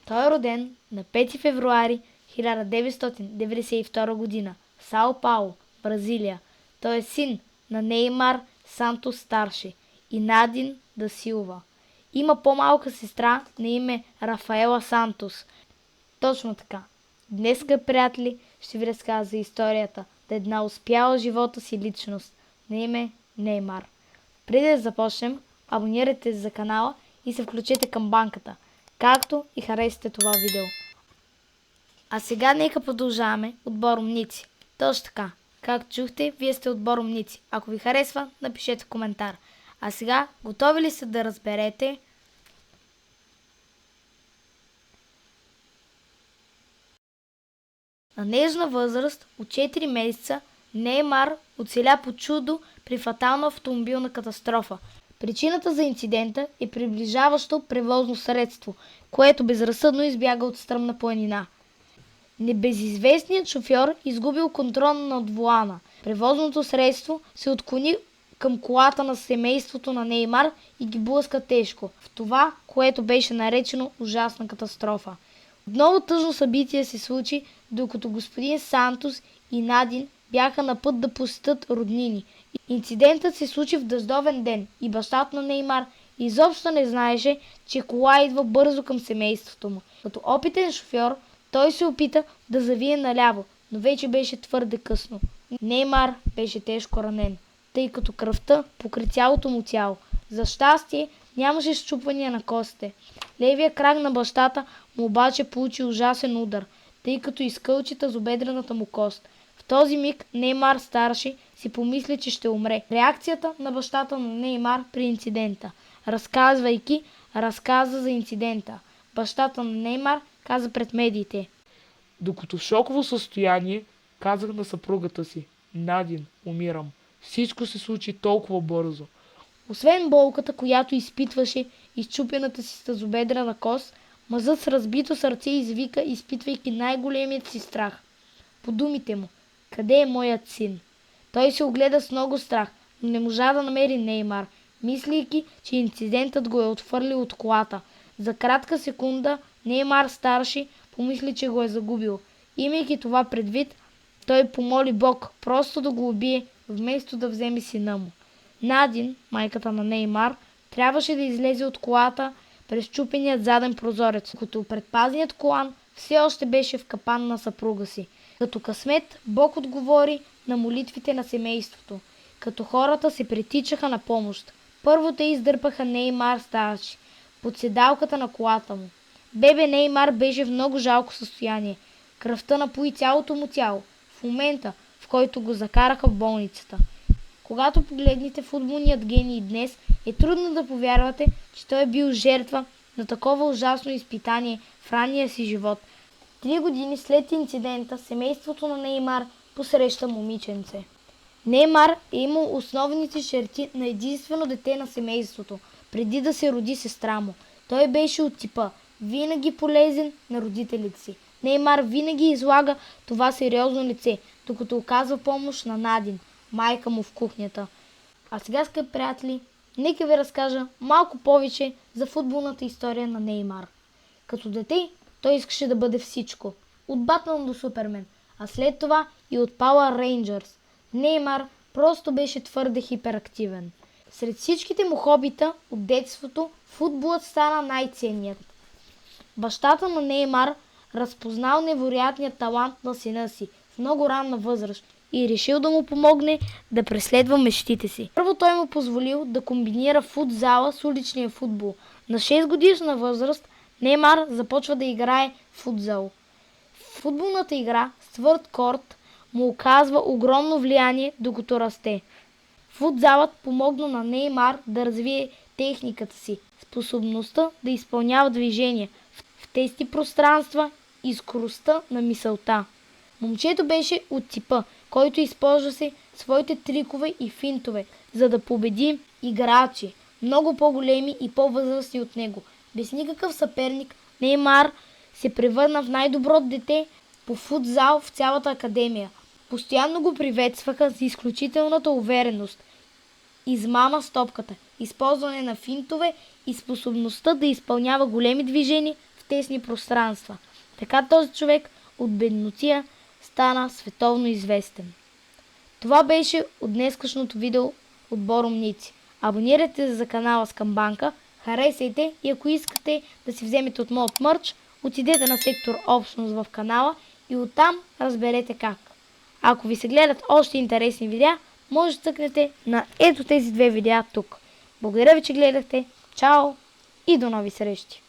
Той е роден на 5 февруари 1992 година в Сао Пауло, Бразилия. Той е син на Неймар Сантос старши и Надин да Силва. Има по-малка сестра на име Рафаела Сантос. Точно така. Днес, приятели, ще ви разказа за историята на една успяла живота си личност на име Неймар. Преди да започнем, абонирайте се за канала и се включете към банката, както и харесате това видео. А сега нека продължаваме отбор умници. Точно така. Както чухте, вие сте отбор умници. Ако ви харесва, напишете в коментар. А сега, готови ли сте да разберете? На нежна възраст от 4 месеца Неймар оцеля по чудо при фатална автомобилна катастрофа. Причината за инцидента е приближаващо превозно средство, което безразсъдно избяга от стръмна планина. Небезизвестният шофьор изгубил контрол над волана. Превозното средство се отклони към колата на семейството на Неймар и ги блъска тежко в това, което беше наречено ужасна катастрофа. Отново тъжно събитие се случи, докато господин Сантос и Надин бяха на път да посетят роднини. Инцидентът се случи в дъждовен ден и бащата на Неймар изобщо не знаеше, че кола идва бързо към семейството му. Като опитен шофьор, той се опита да завие наляво, но вече беше твърде късно. Неймар беше тежко ранен, тъй като кръвта покри цялото му тяло. За щастие нямаше счупвания на костите. Левия крак на бащата му обаче получи ужасен удар, тъй като изкълчи тазобедрената му кост. В този миг Неймар старши си помисли, че ще умре. Реакцията на бащата на Неймар при инцидента. Разказвайки разказа за инцидента, бащата на Неймар каза пред медиите: Докато в шоково състояние, казах на съпругата си: Надин, умирам. Всичко се случи толкова бързо. Освен болката, която изпитваше и счупената си тазобедрена кост, мъжът с разбито сърце извика, изпитвайки най-големият си страх. По думите му: къде е моят син? Той се огледа с много страх, но не можа да намери Неймар, мислейки, че инцидентът го е отхвърлил от колата. За кратка секунда Неймар старши помисли, че го е загубил. Имайки това предвид, той помоли Бог просто да го убие, вместо да вземе сина му. Надин, майката на Неймар, трябваше да излезе от колата през чупеният заден прозорец, като предпазният колан все още беше в капан на съпруга си. Като късмет, Бог отговори на молитвите на семейството, като хората се притичаха на помощ. Първо те издърпаха Неймар старши под седалката на колата му. Бебе Неймар беше в много жалко състояние. Кръвта напои цялото му тяло в момента, в който го закараха в болницата. Когато погледнете футболният гений днес, е трудно да повярвате, че той е бил жертва на такова ужасно изпитание в ранния си живот. 3 години след инцидента, семейството на Неймар посреща момиченце. Неймар е имал основните черти на единствено дете на семейството, преди да се роди сестра му. Той беше от типа винаги полезен на родителите си. Неймар винаги излага това сериозно лице, докато оказва помощ на Надин, майка му в кухнята. А сега, скъпи приятели, нека ви разкажа малко повече за футболната история на Неймар. Като дете той искаше да бъде всичко, от Батман до Супермен, а след това и от Power Rangers. Неймар просто беше твърде хиперактивен. Сред всичките му хобита от детството, футболът стана най-ценният. Бащата на Неймар разпознал невероятният талант на сина си в много ранна възраст и решил да му помогне да преследва мечтите си. Първо той му позволил да комбинира футзала с уличния футбол. На 6 годишна възраст Неймар започва да играе футзал. Футболната игра с твърд корт му оказва огромно влияние, докато расте. Футзалът помогна на Неймар да развие техниката си, способността да изпълнява движения в тесни пространства и скоростта на мисълта. Момчето беше от типа, който използваше своите трикове и финтове, за да победи играчи, много по-големи и по-възрастни от него. Без никакъв съперник, Неймар се превърна в най-доброто дете по футзал в цялата академия. Постоянно го приветстваха за изключителната увереност, измама с топката, използване на финтове и способността да изпълнява големи движения в тесни пространства. Така този човек от беднотия стана световно известен. Това беше от днескашното видео от Боромници. Абонирайте се за канала Скамбанка, харесайте и ако искате да си вземете от моят мърч, отидете на сектор общност в канала и оттам разберете как. Ако ви се гледат още интересни видеа, може да цъкнете на ето тези две видеа тук. Благодаря ви, че гледахте. Чао и до нови срещи!